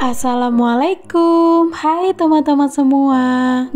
Assalamualaikum, hai teman-teman semua.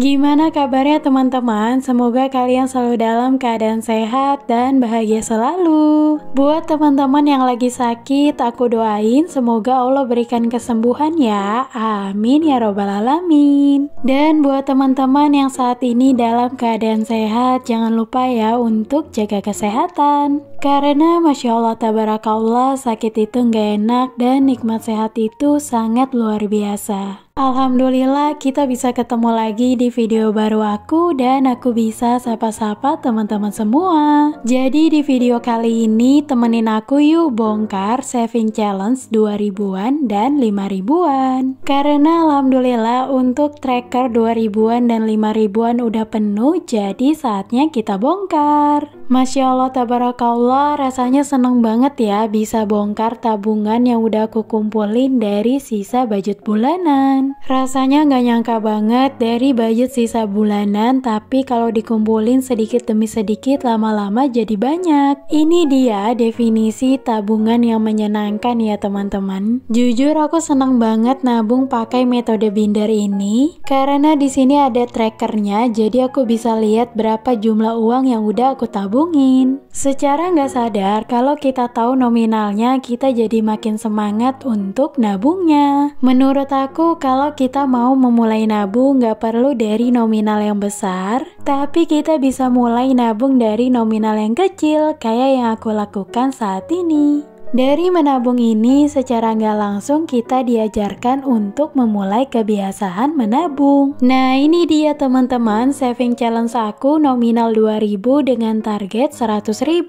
Gimana kabarnya teman-teman? Semoga kalian selalu dalam keadaan sehat dan bahagia selalu. Buat teman-teman yang lagi sakit, aku doain semoga Allah berikan kesembuhan ya. Amin ya robbal alamin. Dan buat teman-teman yang saat ini dalam keadaan sehat, jangan lupa ya untuk jaga kesehatan. Karena Masya Allah tabarakallah, sakit itu nggak enak dan nikmat sehat itu sangat luar biasa. Alhamdulillah kita bisa ketemu lagi di video baru aku dan aku bisa sapa-sapa teman-teman semua. Jadi di video kali ini temenin aku yuk bongkar saving challenge 2000-an dan 5000-an. Karena alhamdulillah untuk tracker 2000-an dan 5000-an udah penuh, jadi saatnya kita bongkar. Masya Allah tabarakallah, rasanya seneng banget ya bisa bongkar tabungan yang udah aku kumpulin dari sisa budget bulanan. Rasanya nggak nyangka banget dari budget sisa bulanan, tapi kalau dikumpulin sedikit demi sedikit lama-lama jadi banyak. Ini dia definisi tabungan yang menyenangkan ya teman-teman. Jujur aku seneng banget nabung pakai metode binder ini karena di sini ada trackernya, jadi aku bisa lihat berapa jumlah uang yang udah aku tabungin. Secara nggak sadar kalau kita tahu nominalnya, kita jadi makin semangat untuk nabungnya. Menurut aku kalau kita mau memulai nabung nggak perlu dari nominal yang besar, tapi kita bisa mulai nabung dari nominal yang kecil kayak yang aku lakukan saat ini. Dari menabung ini secara nggak langsung kita diajarkan untuk memulai kebiasaan menabung. Nah ini dia teman-teman saving challenge aku nominal 2000 dengan target 100.000.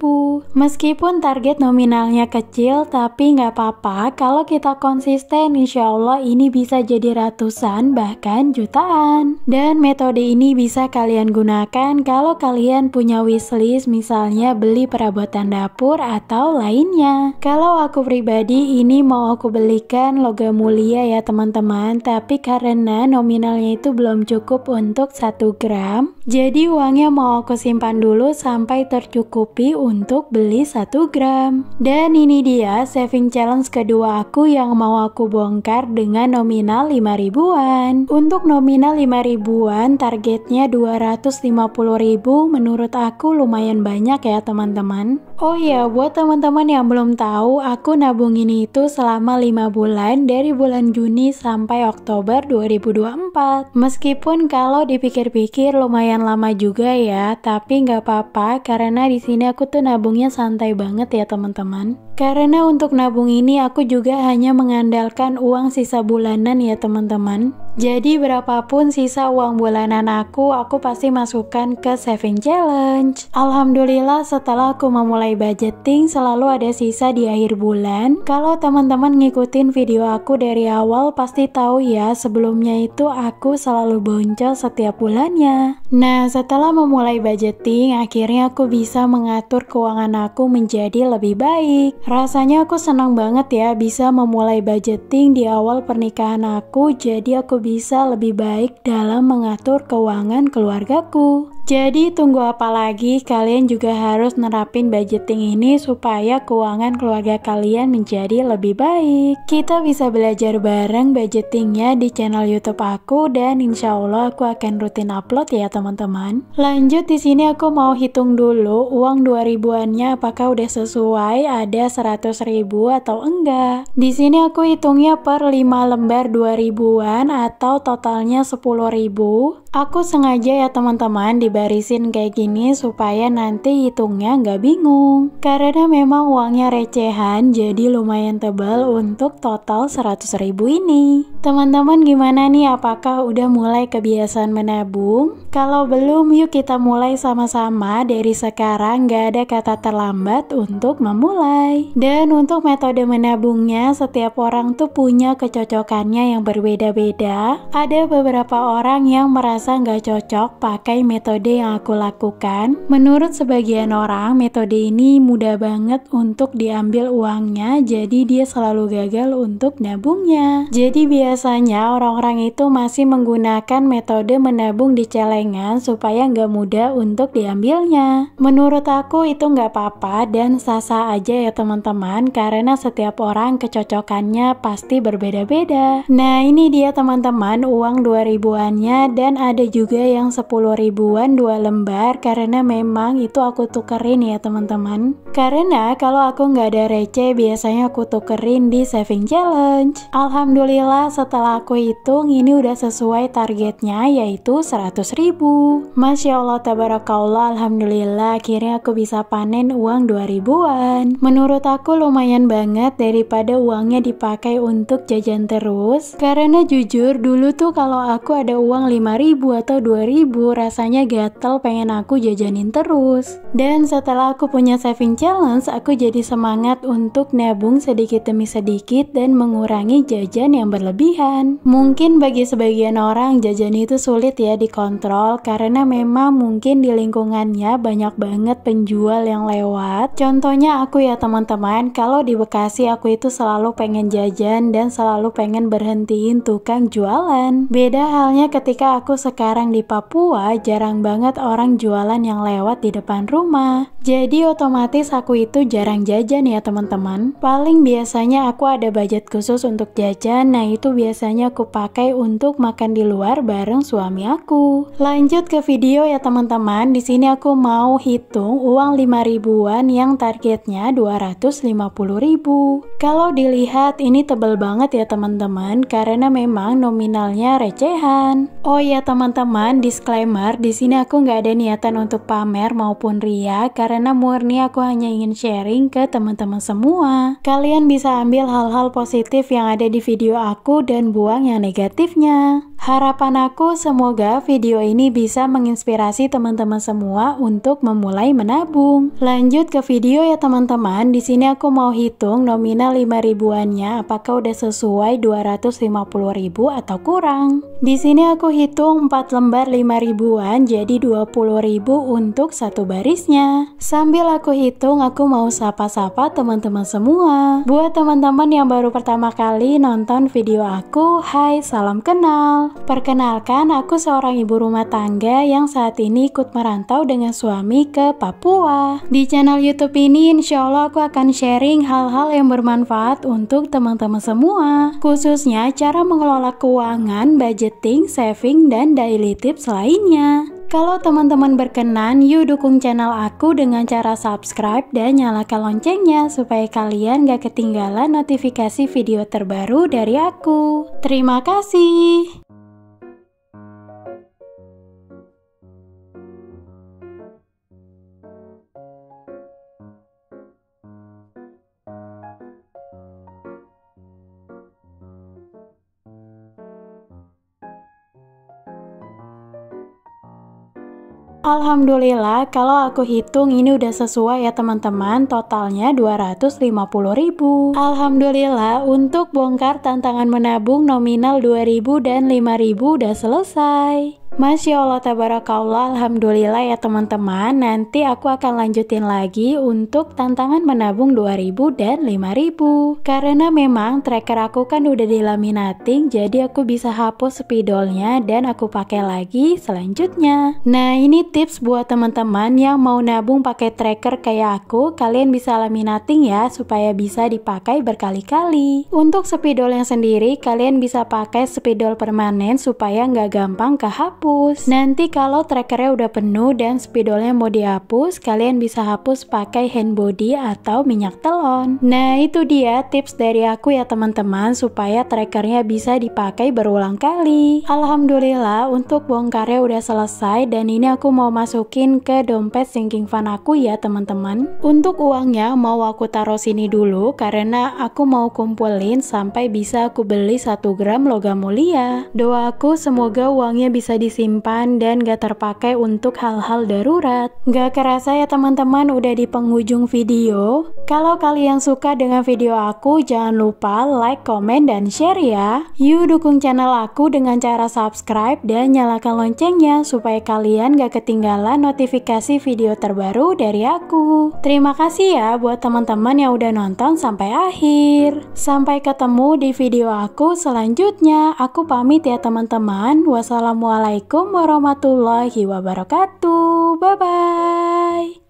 Meskipun target nominalnya kecil tapi nggak apa-apa kalau kita konsisten, insya Allah ini bisa jadi ratusan bahkan jutaan. Dan metode ini bisa kalian gunakan kalau kalian punya wishlist, misalnya beli perabotan dapur atau lainnya. Kalau aku pribadi ini mau aku belikan logam mulia ya teman-teman, tapi karena nominalnya itu belum cukup untuk 1 gram, jadi uangnya mau aku simpan dulu sampai tercukupi untuk beli 1 gram. Dan ini dia saving challenge kedua aku yang mau aku bongkar dengan nominal 5000-an. Untuk nominal 5000-an targetnya 250.000, menurut aku lumayan banyak ya teman-teman. Oh iya, buat teman-teman yang belum tahu, aku nabungin itu selama 5 bulan dari bulan Juni sampai Oktober 2024. Meskipun kalau dipikir-pikir lumayan lama juga ya, tapi nggak apa-apa karena di sini aku tuh nabungnya santai banget ya teman-teman. Karena untuk nabung ini aku juga hanya mengandalkan uang sisa bulanan ya teman-teman. Jadi berapapun sisa uang bulanan aku pasti masukkan ke saving challenge. Alhamdulillah setelah aku memulai budgeting selalu ada sisa di akhir bulan. Kalau teman-teman ngikutin video aku dari awal pasti tahu ya, sebelumnya itu aku selalu boncos setiap bulannya. Nah setelah memulai budgeting akhirnya aku bisa mengatur keuangan aku menjadi lebih baik. Rasanya aku senang banget ya bisa memulai budgeting di awal pernikahan aku, jadi aku bisa lebih baik dalam mengatur keuangan keluargaku. Jadi tunggu apa lagi, kalian juga harus nerapin budgeting ini supaya keuangan keluarga kalian menjadi lebih baik. Kita bisa belajar bareng budgetingnya di channel YouTube aku dan insya Allah aku akan rutin upload ya teman-teman. Lanjut di sini aku mau hitung dulu uang 2000-annya apakah udah sesuai, ada 100.000 atau enggak. Di sini aku hitungnya per 5 lembar 2000-an atau totalnya 10.000. Aku sengaja ya teman-teman dibarisin kayak gini supaya nanti hitungnya nggak bingung. Karena memang uangnya recehan jadi lumayan tebal untuk total 100.000 ini. Teman-teman gimana nih, apakah udah mulai kebiasaan menabung? Kalau belum, yuk kita mulai sama-sama dari sekarang, nggak ada kata terlambat untuk memulai. Dan untuk metode menabungnya setiap orang tuh punya kecocokannya yang berbeda-beda. Ada beberapa orang yang merasa ngerasa nggak cocok pakai metode yang aku lakukan. Menurut sebagian orang, metode ini mudah banget untuk diambil uangnya, jadi dia selalu gagal untuk nabungnya. Jadi biasanya orang-orang itu masih menggunakan metode menabung di celengan supaya nggak mudah untuk diambilnya. Menurut aku itu nggak apa-apa dan sah-sah aja ya teman-teman, karena setiap orang kecocokannya pasti berbeda-beda. Nah ini dia teman-teman uang 2000-annya, dan ada juga yang 10 ribuan 2 lembar, karena memang itu aku tukerin ya teman-teman. Karena kalau aku nggak ada receh biasanya aku tukerin di saving challenge. Alhamdulillah setelah aku hitung ini udah sesuai targetnya, yaitu 100 ribu. Masya Allah tabarakallah, alhamdulillah akhirnya aku bisa panen uang 2000-an. Menurut aku lumayan banget daripada uangnya dipakai untuk jajan terus. Karena jujur dulu tuh kalau aku ada uang 5.000 atau 2.000 rasanya gatel pengen aku jajanin terus. Dan setelah aku punya saving challenge, aku jadi semangat untuk nabung sedikit demi sedikit dan mengurangi jajan yang berlebihan. Mungkin bagi sebagian orang jajan itu sulit ya dikontrol, karena memang mungkin di lingkungannya banyak banget penjual yang lewat. Contohnya aku ya teman-teman, kalau di Bekasi aku itu selalu pengen jajan dan selalu pengen berhentiin tukang jualan. Beda halnya ketika aku sekarang di Papua, jarang banget orang jualan yang lewat di depan rumah. Jadi otomatis aku itu jarang jajan ya teman-teman. Paling biasanya aku ada budget khusus untuk jajan, nah itu biasanya aku pakai untuk makan di luar bareng suami aku. Lanjut ke video ya teman-teman. Di sini aku mau hitung uang 5.000-an yang targetnya 250.000. Kalau dilihat ini tebel banget ya teman-teman, karena memang nominalnya recehan. Oh ya teman-teman, disclaimer, di sini aku nggak ada niatan untuk pamer maupun ria, karena murni aku hanya ingin sharing ke teman-teman semua. Kalian bisa ambil hal-hal positif yang ada di video aku dan buang yang negatifnya. Harapan aku semoga video ini bisa menginspirasi teman-teman semua untuk memulai menabung. Lanjut ke video ya teman-teman. Di sini aku mau hitung nominal 5.000-annya apakah udah sesuai 250.000 atau kurang. Di sini aku hitung 4 lembar 5.000-an, jadi 20.000 untuk satu barisnya. Sambil aku hitung, aku mau sapa-sapa teman-teman semua. Buat teman-teman yang baru pertama kali nonton video aku, hai, salam kenal. Perkenalkan, aku seorang ibu rumah tangga yang saat ini ikut merantau dengan suami ke Papua. Di channel YouTube ini insya Allah aku akan sharing hal-hal yang bermanfaat untuk teman-teman semua, khususnya cara mengelola keuangan, budgeting, saving, dan daily tips lainnya. Kalau teman-teman berkenan, yuk dukung channel aku dengan cara subscribe dan nyalakan loncengnya supaya kalian gak ketinggalan notifikasi video terbaru dari aku. Terima kasih. Alhamdulillah, kalau aku hitung ini udah sesuai ya teman-teman, totalnya 250.000. Alhamdulillah, untuk bongkar tantangan menabung nominal 2.000 dan 5.000 udah selesai. Masya Allah tabarakallah, alhamdulillah ya teman-teman. Nanti aku akan lanjutin lagi untuk tantangan menabung 2.000 dan 5.000. Karena memang tracker aku kan udah dilaminating, jadi aku bisa hapus spidolnya dan aku pakai lagi selanjutnya. Nah ini tips buat teman-teman yang mau nabung pakai tracker kayak aku, kalian bisa laminating ya supaya bisa dipakai berkali-kali. Untuk spidolnya sendiri, kalian bisa pakai spidol permanen supaya nggak gampang kehapus. Nanti kalau trackernya udah penuh dan spidolnya mau dihapus, kalian bisa hapus pakai hand body atau minyak telon. Nah itu dia tips dari aku ya teman-teman, supaya trackernya bisa dipakai berulang kali. Alhamdulillah untuk bongkarnya udah selesai, dan ini aku mau masukin ke dompet sinking fund aku ya teman-teman. Untuk uangnya mau aku taruh sini dulu karena aku mau kumpulin sampai bisa aku beli 1 gram logam mulia. Doaku semoga uangnya bisa disimpan dan gak terpakai untuk hal-hal darurat. Gak kerasa ya teman-teman, udah di penghujung video. Kalau kalian suka dengan video aku, jangan lupa like, komen, dan share ya. Yuk dukung channel aku dengan cara subscribe dan nyalakan loncengnya supaya kalian gak ketinggalan notifikasi video terbaru dari aku. Terima kasih ya buat teman-teman yang udah nonton sampai akhir. Sampai ketemu di video aku selanjutnya. Aku pamit ya teman-teman. Wassalamualaikum warahmatullahi wabarakatuh. Bye-bye.